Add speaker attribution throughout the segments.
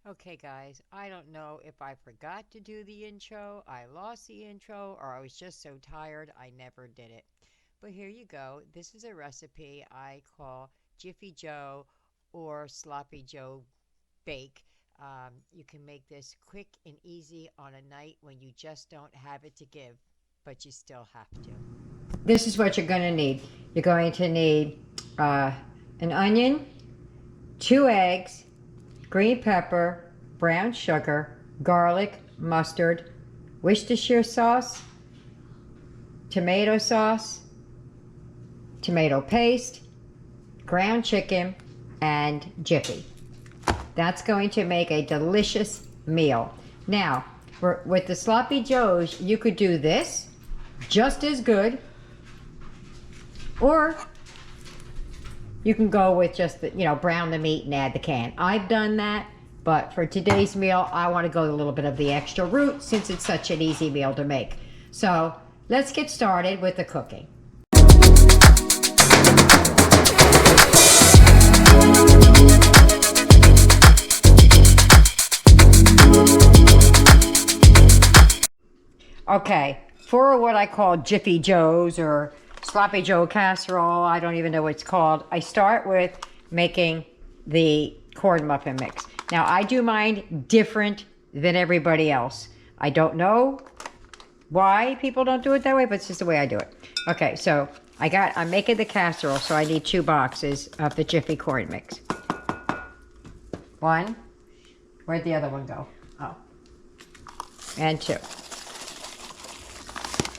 Speaker 1: Okay, guys, I don't know if I forgot to do the intro, I lost the intro, or I was just so tired I never did it. But here you go. This is a recipe I call Jiffy Joe or Sloppy Joe Bake. You can make this quick and easy on a night when you just don't have it to give, but you still have to. This is what you're going to need. You're going to need an onion, 2 eggs, green pepper, brown sugar, garlic, mustard, Worcestershire sauce, tomato sauce, tomato paste, ground chicken, and Jiffy. That's going to make a delicious meal. Now, with the Sloppy Joes, you could do this just as good, or you can go with just the, brown the meat and add the can. I've done that, but for today's meal, I want to go a little bit of the extra root since it's such an easy meal to make. So let's get started with the cooking. Okay, for what I call Jiffy Joes or Sloppy Joe casserole, I don't even know what it's called, I start with making the corn muffin mix. Now, I do mine different than everybody else. I don't know why people don't do it that way, but it's just the way I do it. Okay, so I'm making the casserole, so I need 2 boxes of the Jiffy corn mix. 1. Where'd the other one go? Oh. And 2.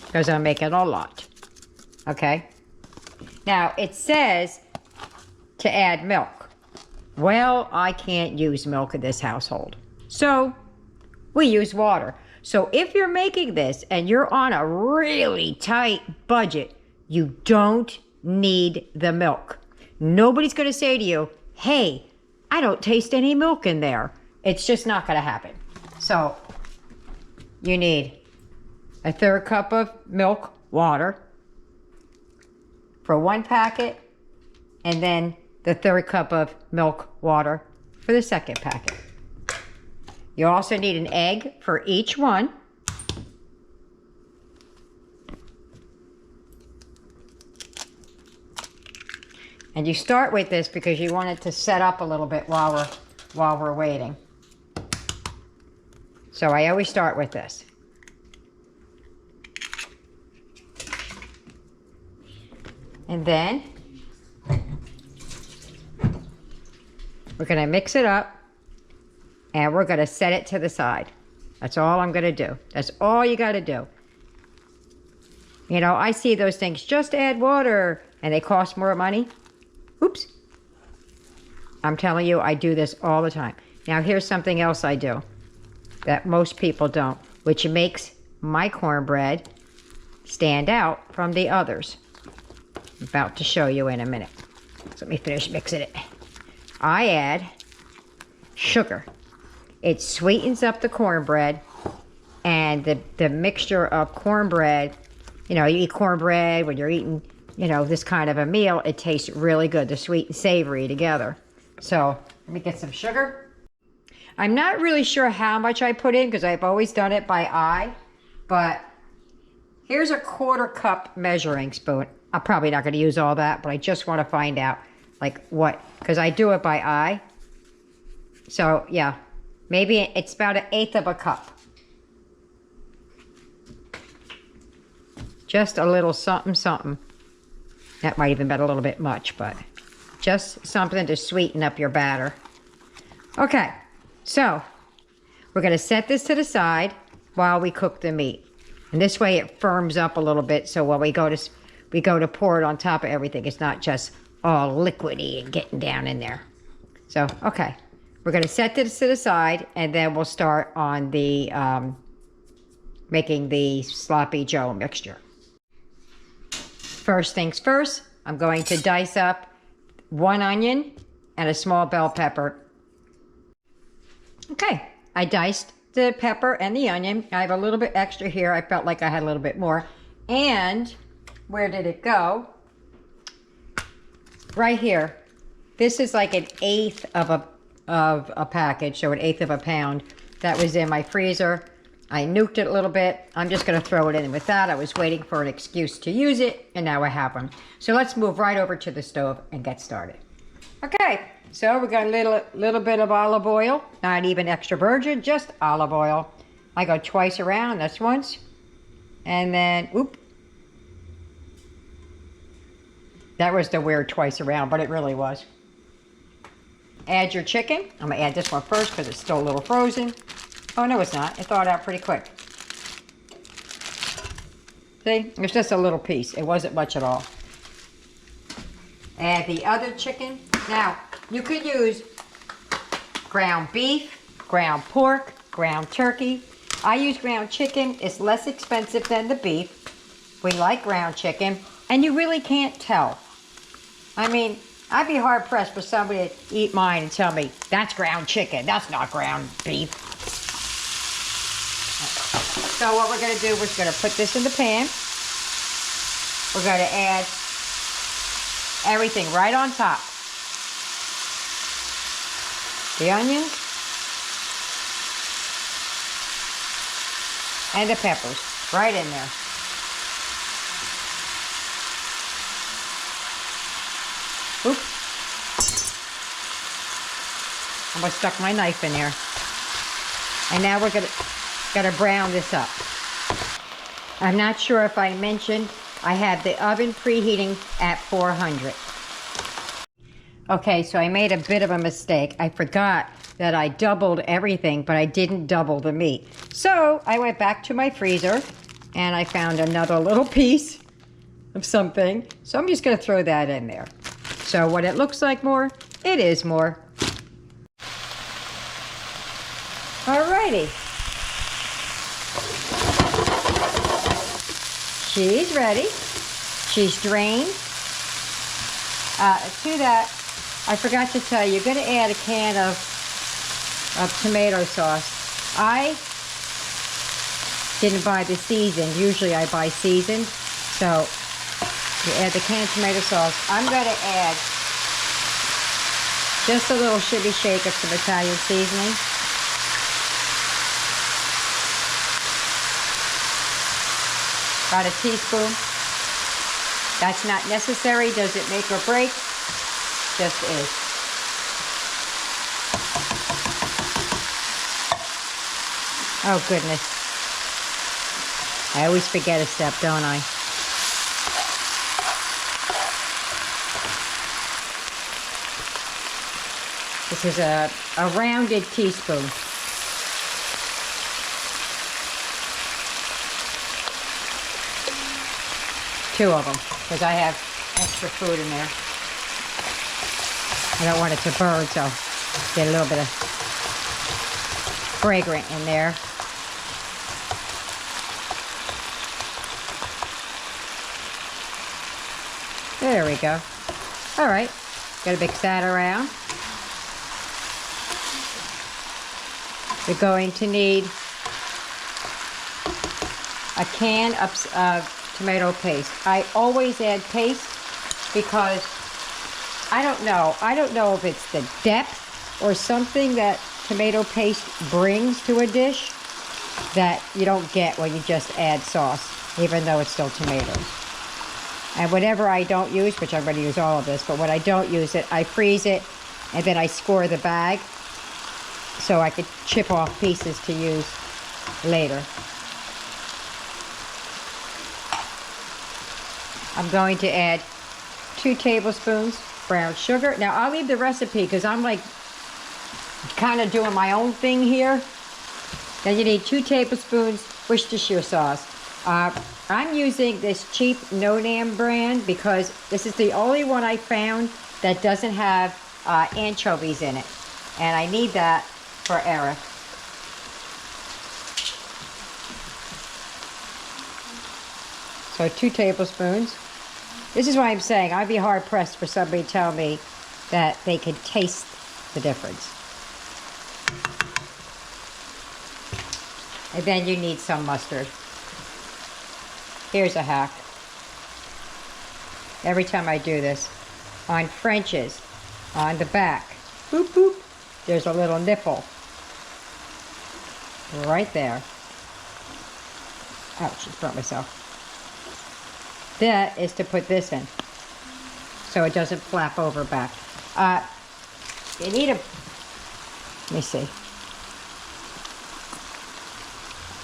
Speaker 1: Because I'm making a lot. Okay? Now, it says to add milk. Well, I can't use milk in this household. So, we use water. So, if you're making this and you're on a really tight budget, you don't need the milk. Nobody's going to say to you, hey, I don't taste any milk in there. It's just not going to happen. So, you need a 1/3 cup of milk, water, for 1 packet, and then the 1/3 cup of milk, water for the 2nd packet. You also need an egg for each one. And you start with this because you want it to set up a little bit while we're waiting. So I always start with this. And then we're going to mix it up and we're going to set it to the side. That's all I'm going to do. That's all you got to do. You know, I see those things, just add water, and they cost more money. Oops. I'm telling you, I do this all the time. Now, here's something else I do that most people don't, which makes my cornbread stand out from the others. I'm about to show you in a minute. So let me finish mixing it. I add sugar. It sweetens up the cornbread, and the mixture of cornbread, you know, you eat cornbread when you're eating, you know, this kind of a meal, it tastes really good, the sweet and savory together. So let me get some sugar. I'm not really sure how much I put in because I've always done it by eye, but here's a 1/4 cup measuring spoon. I'm probably not going to use all that, but I just want to find out like what, because I do it by eye. So yeah, maybe it's about 1/8 of a cup. Just a little something, something. That might even be a little bit much, but just something to sweeten up your batter. Okay, so we're going to set this to the side while we cook the meat. And this way it firms up a little bit, so when we go to pour it on top of everything, it's not just all liquidy and getting down in there. So, okay, we're going to set this to the side, and then we'll start on the making the Sloppy Joe mixture. First things first, I'm going to dice up 1 onion and a small bell pepper. Okay, I diced the pepper and the onion. I have a little bit extra here. I felt like I had a little bit more. And where did it go? Right here. This is like 1/8 of a of a package, so 1/8 of a pound. That was in my freezer. I nuked it a little bit. I'm just gonna throw it in with that. I was waiting for an excuse to use it, and now I have them. So let's move right over to the stove and get started. Okay, so we got a little bit of olive oil, not even extra virgin, just olive oil. I go twice around, that's once. And then, oop. That was the weird twice around, but it really was. Add your chicken. I'm gonna add this one first because it's still a little frozen. Oh, no, it's not. It thawed out pretty quick. See, it's just a little piece. It wasn't much at all. Add the other chicken. Now, you could use ground beef, ground pork, ground turkey. I use ground chicken. It's less expensive than the beef. We like ground chicken, and you really can't tell. I mean, I'd be hard pressed for somebody to eat mine and tell me, that's ground chicken, that's not ground beef. So what we're gonna do, we're gonna put this in the pan. We're gonna add everything right on top. The onions and the peppers right in there. Oops. Almost stuck my knife in there. And now we're gonna brown this up. I'm not sure if I mentioned, I have the oven preheating at 400. Okay, so I made a bit of a mistake. I forgot that I doubled everything, but I didn't double the meat. So I went back to my freezer and I found another little piece of something. So I'm just gonna throw that in there. So what it looks like more, it is more. Alrighty. She's ready. She's drained. To that, I forgot to tell you, you're gonna add a can of tomato sauce. I didn't buy the seasoned. Usually I buy seasoned. So you add the canned tomato sauce. I'm going to add just a little shimmy shake of some Italian seasoning. About a teaspoon. That's not necessary. Does it make or break? Just is. Oh goodness. I always forget a step, don't I? This is a rounded teaspoon. Two of them, because I have extra food in there. I don't want it to burn, so get a little bit of fragrant in there. There we go. All right, gotta mix that around. You're going to need a can of tomato paste. I always add paste because I don't know if it's the depth or something that tomato paste brings to a dish that you don't get when you just add sauce, even though it's still tomatoes. And whatever I don't use, which I'm going to use all of this, but when I don't use it, I freeze it and then I score the bag so I could chip off pieces to use later. I'm going to add 2 tablespoons brown sugar. Now I'll leave the recipe because I'm like kind of doing my own thing here. Then you need 2 tablespoons Worcestershire sauce. I'm using this cheap no-name brand because this is the only one I found that doesn't have anchovies in it. And I need that for Eric. So 2 tablespoons. This is why I'm saying I'd be hard pressed for somebody to tell me that they could taste the difference. And then you need some mustard. Here's a hack. Every time I do this, on French's, on the back, boop, boop, there's a little nipple right there. Ouch, just burnt myself. That is to put this in, so it doesn't flap over back. You need a, let me see.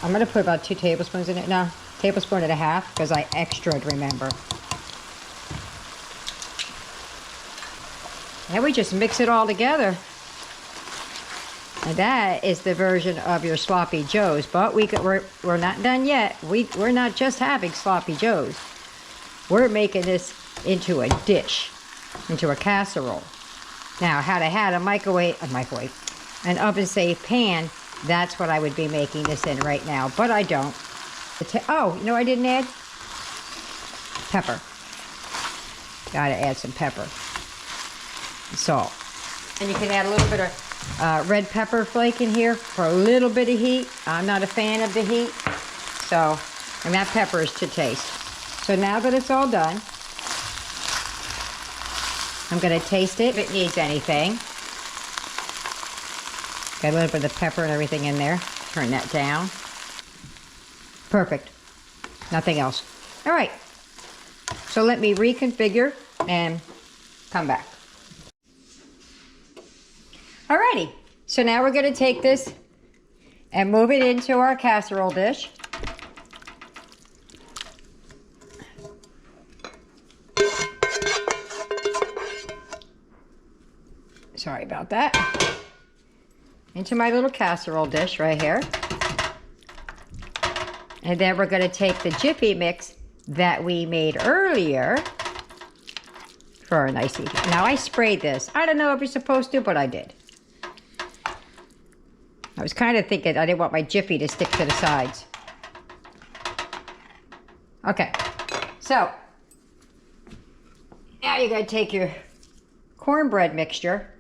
Speaker 1: I'm gonna put about 2 tablespoons in it. No, 1.5 tablespoons, because I extra'd, remember. And we just mix it all together. And that is the version of your sloppy joes. But we're not done yet. We're not just having sloppy joes. We're making this into a dish, into a casserole. Now, had I had an oven-safe pan, that's what I would be making this in right now. But I don't. Oh, you know what I didn't add? Pepper. Gotta add some pepper. Salt. And you can add a little bit of red pepper flake in here for a little bit of heat. I'm not a fan of the heat, so, and that pepper is to taste. So now that it's all done, I'm gonna taste it if it needs anything. Got a little bit of pepper and everything in there. Turn that down. Perfect. Nothing else. All right. So let me reconfigure and come back. Alrighty, so now we're gonna take this and move it into our casserole dish. Sorry about that. Into my little casserole dish right here. And then we're gonna take the Jiffy mix that we made earlier for a nice evening. Now I sprayed this. I don't know if you're supposed to, but I did. I was kind of thinking I didn't want my Jiffy to stick to the sides. Okay, so now you're going to take your cornbread mixture,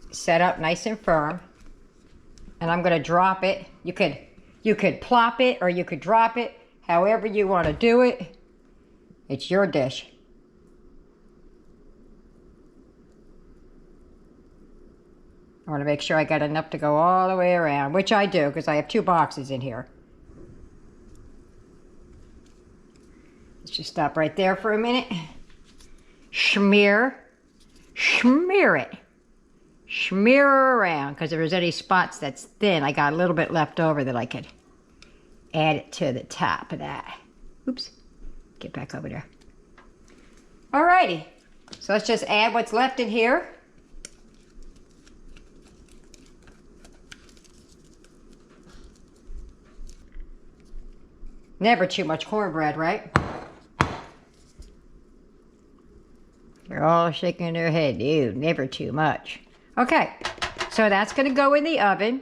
Speaker 1: set up nice and firm, and I'm going to drop it. You could plop it or you could drop it, however you want to do it. It's your dish. I want to make sure I got enough to go all the way around, which I do because I have 2 boxes in here. Let's just stop right there for a minute. Smear it. Smear around, because if there's any spots that's thin, I got a little bit left over that I could add it to the top of that. Oops, get back over there. Alrighty, so let's just add what's left in here. Never too much cornbread, right? They're all shaking their head, dude, never too much. Okay, so that's gonna go in the oven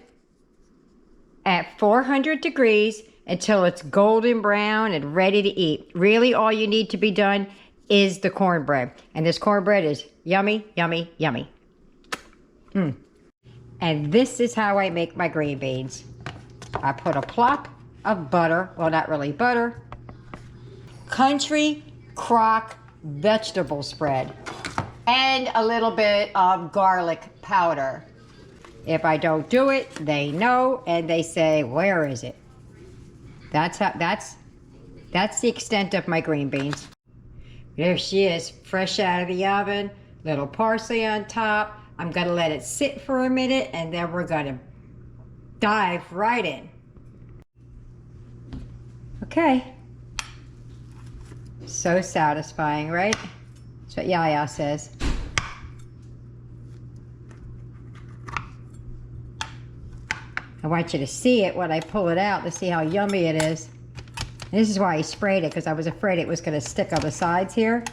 Speaker 1: at 400 degrees until it's golden brown and ready to eat. Really, all you need to be done is the cornbread. And this cornbread is yummy, yummy, yummy. And this is how I make my green beans. I put a plop of butter, well, not really butter, country crock vegetable spread, and a little bit of garlic powder. If I don't do it, they know, and they say, where is it? That's the extent of my green beans. There she is, fresh out of the oven, little parsley on top. I'm gonna let it sit for a minute, and then we're gonna dive right in. Okay. So satisfying, right? That's what Yaya says. I want you to see it when I pull it out to see how yummy it is. And this is why I sprayed it, because I was afraid it was going to stick on the sides here.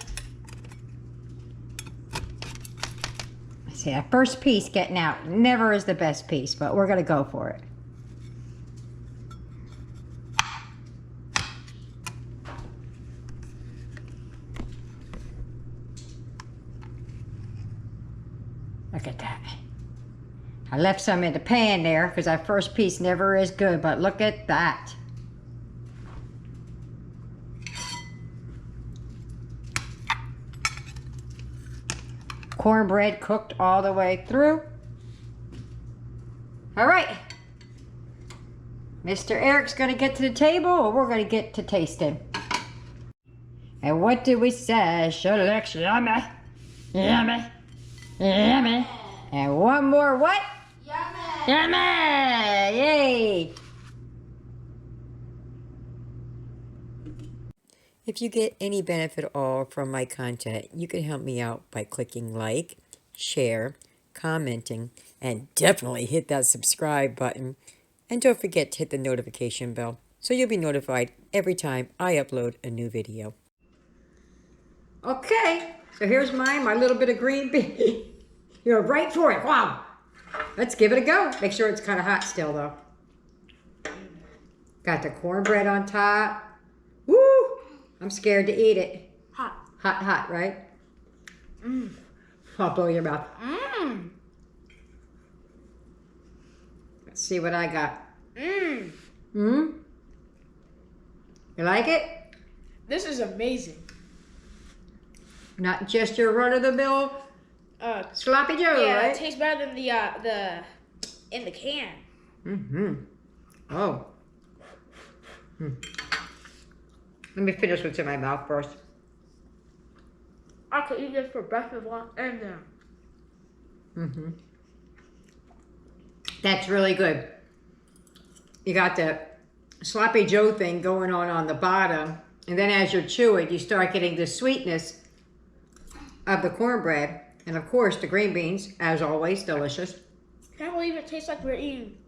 Speaker 1: See, that first piece getting out never is the best piece, but we're going to go for it. Look at that. I left some in the pan there because that first piece never is good, but look at that. cornbread cooked all the way through. All right. Mr. Eric's going to get to the table, or we're going to get to tasting. And what did we say? Should it actually yummy? Yummy. Yummy. And one more what?
Speaker 2: Yummy.
Speaker 1: Yummy. Yay. If you get any benefit at all from my content, you can help me out by clicking like, share, commenting, and definitely hit that subscribe button. And don't forget to hit the notification bell so you'll be notified every time I upload a new video. Okay, so here's my little bit of green bean. You're right for it. Wow. Let's give it a go. Make sure it's kind of hot still, though. Got the cornbread on top. Woo! I'm scared to eat it.
Speaker 2: Hot.
Speaker 1: Hot, hot, right? Mmm. I'll blow your mouth.
Speaker 2: Mmm.
Speaker 1: Let's see what I got.
Speaker 2: Mmm.
Speaker 1: Hmm? You like it?
Speaker 2: This is amazing.
Speaker 1: Not just your run-of-the-mill sloppy Joe,
Speaker 2: yeah,
Speaker 1: right?
Speaker 2: it tastes better than the in the can.
Speaker 1: Mm-hmm. Oh. Hmm. Let me finish what's in my mouth first.
Speaker 2: I could eat this for breakfast, lunch, and dinner.
Speaker 1: Mm-hmm. That's really good. You got the sloppy Joe thing going on the bottom, and then as you chew it, you start getting the sweetness of the cornbread, and of course the green beans, as always, delicious.
Speaker 2: I can't believe it tastes like we're eating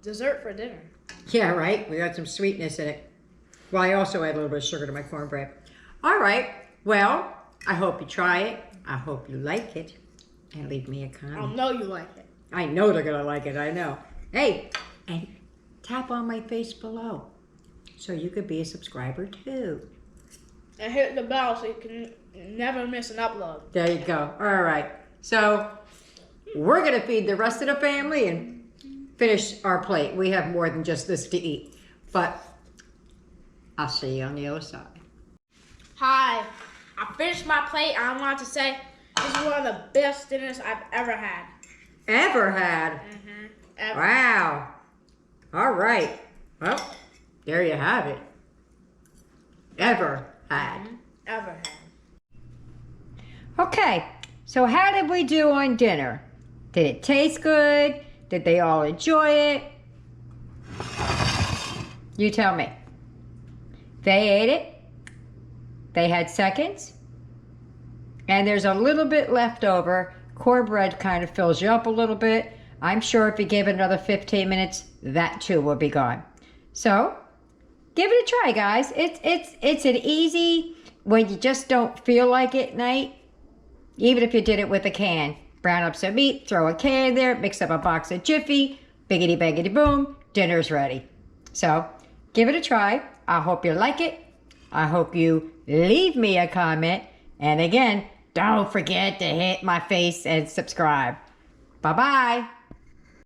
Speaker 2: dessert for dinner.
Speaker 1: Yeah, right? We got some sweetness in it. Well, I also add a little bit of sugar to my cornbread. All right. Well, I hope you try it. I hope you like it. And leave me a comment.
Speaker 2: I know you like it.
Speaker 1: I know they're going to like it. I know. Hey, and tap on my face below so you could be a subscriber too.
Speaker 2: And hit the bell so you can never miss an upload.
Speaker 1: There you go. All right. So we're going to feed the rest of the family and finish our plate. We have more than just this to eat. But I'll see you on the other side.
Speaker 2: Hi. I finished my plate. I want to say this is one of the best dinners I've ever had.
Speaker 1: Ever had?
Speaker 2: Mm-hmm. Ever.
Speaker 1: Wow. All right. Well, there you have it. Ever had.
Speaker 2: Mm-hmm. Ever had.
Speaker 1: Okay, so how did we do on dinner? Did it taste good? Did they all enjoy it? You tell me. They ate it. They had seconds. And there's a little bit left over. Cornbread kind of fills you up a little bit. I'm sure if you give it another 15 minutes, that too will be gone. So, give it a try, guys. It's an easy, when you just don't feel like it night, even if you did it with a can. Brown up some meat, throw a can there, mix up a box of Jiffy, biggity bangity boom, dinner's ready. So, give it a try. I hope you like it. I hope you leave me a comment. And again, don't forget to hit my face and subscribe. Bye-bye.